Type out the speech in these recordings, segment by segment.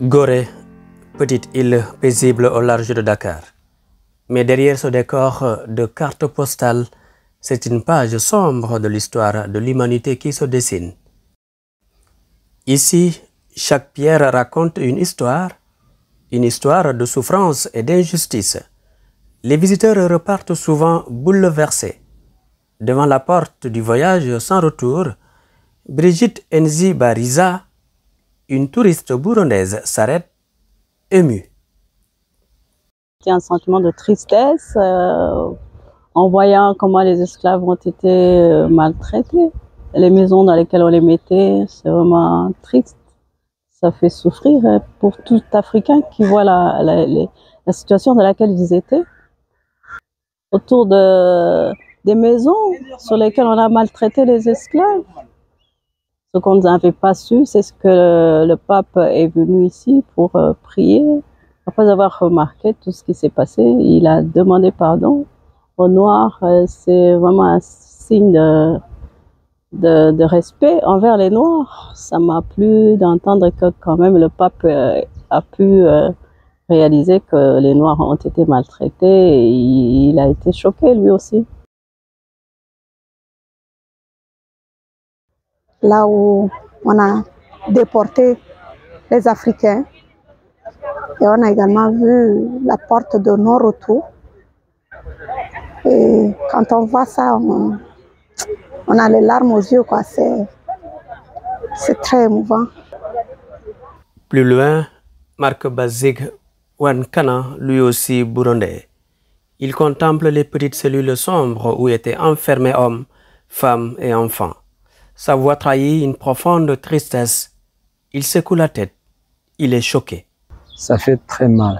Gorée, petite île paisible au large de Dakar. Mais derrière ce décor de cartes postales, c'est une page sombre de l'histoire de l'humanité qui se dessine. Ici, chaque pierre raconte une histoire de souffrance et d'injustice. Les visiteurs repartent souvent bouleversés. Devant la porte du voyage sans retour, Brigitte Nzi Bariza, une touriste burundaise, s'arrête émue. Il y a un sentiment de tristesse en voyant comment les esclaves ont été maltraités. Les maisons dans lesquelles on les mettait, c'est vraiment triste. Ça fait souffrir pour tout Africain qui voit la situation dans laquelle ils étaient. Autour des maisons sur lesquelles on a maltraité les esclaves. Ce qu'on n'avait pas su, c'est ce que le pape est venu ici pour prier. Après avoir remarqué tout ce qui s'est passé, il a demandé pardon aux Noirs. C'est vraiment un signe de respect envers les Noirs. Ça m'a plu d'entendre que quand même le pape a pu réaliser que les Noirs ont été maltraités et il a été choqué lui aussi. Là où on a déporté les Africains et on a également vu la porte de non-retour. Et quand on voit ça, on a les larmes aux yeux, quoi. C'est très émouvant. Plus loin, Marc Bazig Wankana, lui aussi burundais. Il contemple les petites cellules sombres où étaient enfermés hommes, femmes et enfants. Sa voix trahit une profonde tristesse. Il secoue la tête. Il est choqué. Ça fait très mal,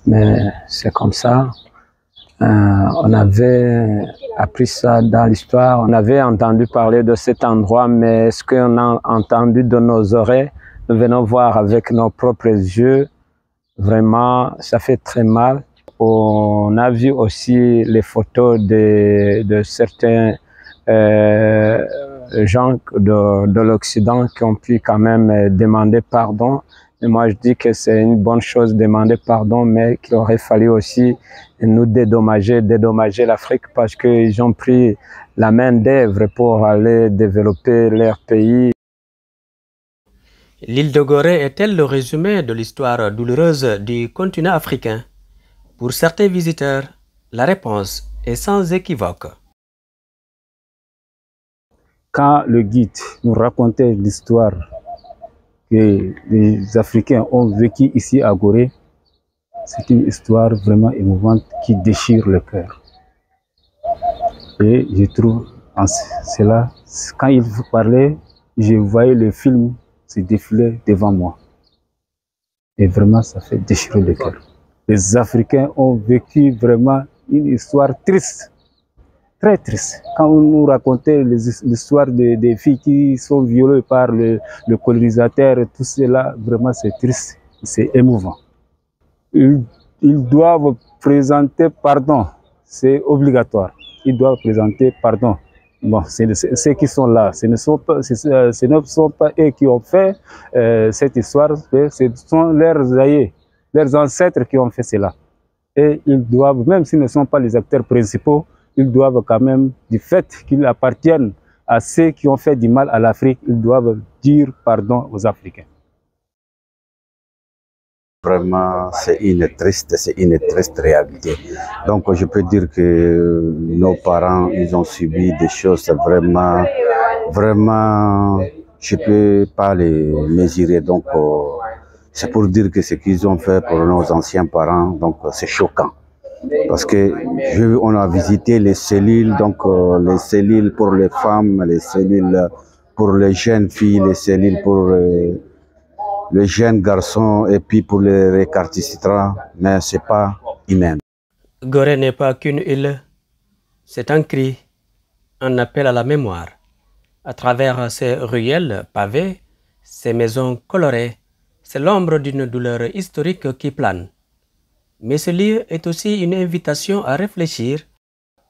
mais c'est comme ça. On avait appris ça dans l'histoire, on avait entendu parler de cet endroit, mais ce qu'on a entendu de nos oreilles, nous venons voir avec nos propres yeux, vraiment, ça fait très mal. On a vu aussi les photos de certains gens de l'Occident qui ont pu quand même demander pardon. Et moi, je dis que c'est une bonne chose de demander pardon, mais qu'il aurait fallu aussi nous dédommager l'Afrique parce qu'ils ont pris la main d'œuvre pour aller développer leur pays. L'île de Gorée est-elle le résumé de l'histoire douloureuse du continent africain? Pour certains visiteurs, la réponse est sans équivoque. Quand le guide nous racontait l'histoire que les Africains ont vécu ici à Gorée, c'est une histoire vraiment émouvante qui déchire le cœur. Et je trouve en cela, quand il parlait, je voyais le film se défiler devant moi. Et vraiment, ça fait déchirer le cœur. Les Africains ont vécu vraiment une histoire triste. Très triste. Quand on nous racontait l'histoire des filles qui sont violées par le colonisateur, tout cela, vraiment c'est triste, c'est émouvant. Ils doivent présenter pardon, c'est obligatoire. Ils doivent présenter pardon. Bon, ceux qui sont là, ce ne sont pas eux qui ont fait cette histoire, ce sont leurs aïeux, leurs ancêtres qui ont fait cela. Et ils doivent, même s'ils ne sont pas les acteurs principaux, ils doivent quand même, du fait qu'ils appartiennent à ceux qui ont fait du mal à l'Afrique, ils doivent dire pardon aux Africains. Vraiment, c'est une triste réalité. Donc, je peux dire que nos parents, ils ont subi des choses vraiment, je ne peux pas les mesurer. Donc, c'est pour dire que ce qu'ils ont fait pour nos anciens parents, donc c'est choquant. Parce que on a visité les cellules, donc les cellules pour les femmes, les cellules pour les jeunes filles, les cellules pour les jeunes garçons et puis pour les récartistrants, mais c'est pas humain. Gorée n'est pas qu'une île, c'est un cri, un appel à la mémoire. À travers ces ruelles pavées, ces maisons colorées, c'est l'ombre d'une douleur historique qui plane. Mais ce lieu est aussi une invitation à réfléchir,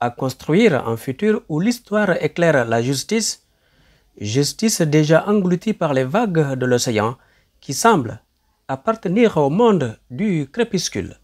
à construire un futur où l'histoire éclaire la justice, justice déjà engloutie par les vagues de l'océan qui semble appartenir au monde du crépuscule.